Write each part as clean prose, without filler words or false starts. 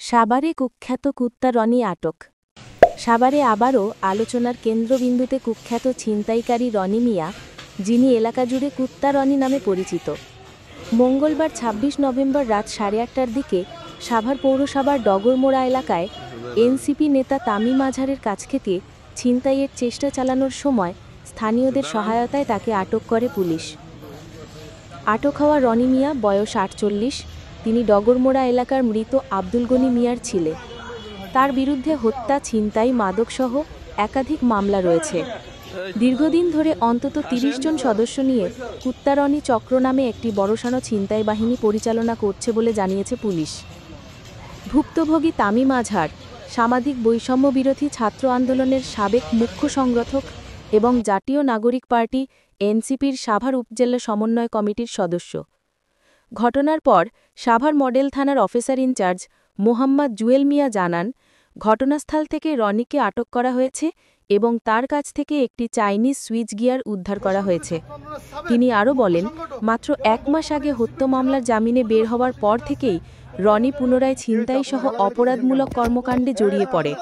সাভারে কুখ্যাত কুত্তা রনি আটক। সাভারে আবারও আলোচনার কেন্দ্রবিন্দুতে কুখ্যাত ছিনতাইকারী রনি মিয়া, যিনি এলাকা জুড়ে কুত্তা রনি নামে পরিচিত। মঙ্গলবার ২৬ নভেম্বর রাত ৮:৩০টার দিকে সাভার পৌরসভার ডগরমোড়া এলাকায় এনসিপি নেতা তামিম আজহারের কাছ থেকে ছিনতাইয়ের চেষ্টা চালানোর সময় স্থানীয়দের সহায়তায় তাকে আটক করে পুলিশ। আটক হওয়া রনি মিয়া বয়স ৪৮। তিনি ডগরমোড়া এলাকার মৃত আব্দুল গনি মিয়ার ছেলে। তার বিরুদ্ধে হত্যা, ছিনতাই, মাদকসহ একাধিক মামলা রয়েছে। দীর্ঘদিন ধরে অন্তত ৩০ জন সদস্য নিয়ে কুত্তা রনি চক্র নামে একটি বড়সড় ছিনতাই বাহিনী পরিচালনা করছে বলে জানিয়েছে পুলিশ। ভুক্তভোগী তামিম আজহার সামাজিক বৈষম্য বিরোধী ছাত্র আন্দোলনের সাবেক মুখ্য সংগঠক এবং জাতীয় নাগরিক পার্টি এনসিপির সাভার উপজেলা সমন্বয় কমিটির সদস্য। ঘটনার পর সাভার মডেল থানার অফিসার ইনচার্জ মোহাম্মদ জুয়েল মিয়া জানান, ঘটনাস্থল থেকে রনিকে আটক করা হয়েছে এবং তার কাছ থেকে একটি চাইনিজ সুইচ গিয়ার উদ্ধার করা হয়েছে। তিনি আরও বলেন, মাত্র ১ মাস আগে হত্যা মামলার জামিনে বের হওয়ার পর থেকেই রনি পুনরায় ছিনতাইসহ অপরাধমূলক কর্মকাণ্ডে জড়িয়ে পড়ে।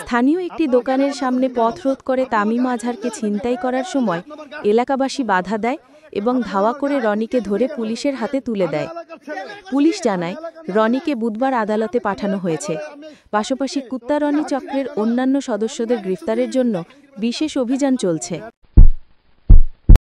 স্থানীয় একটি দোকানের সামনে পথ রোধ করে তামিম আজহারকে ছিনতাই করার সময় এলাকাবাসী বাধা দেয় এবং ধাওয়া করে রনিকে ধরে পুলিশের হাতে তুলে দেয়। পুলিশ জানায়, রনিকে বুধবার আদালতে পাঠানো হয়েছে। পাশাপাশি কুত্তা রনি চক্রের অন্যান্য সদস্যদের গ্রেফতারের জন্য বিশেষ অভিযান চলছে।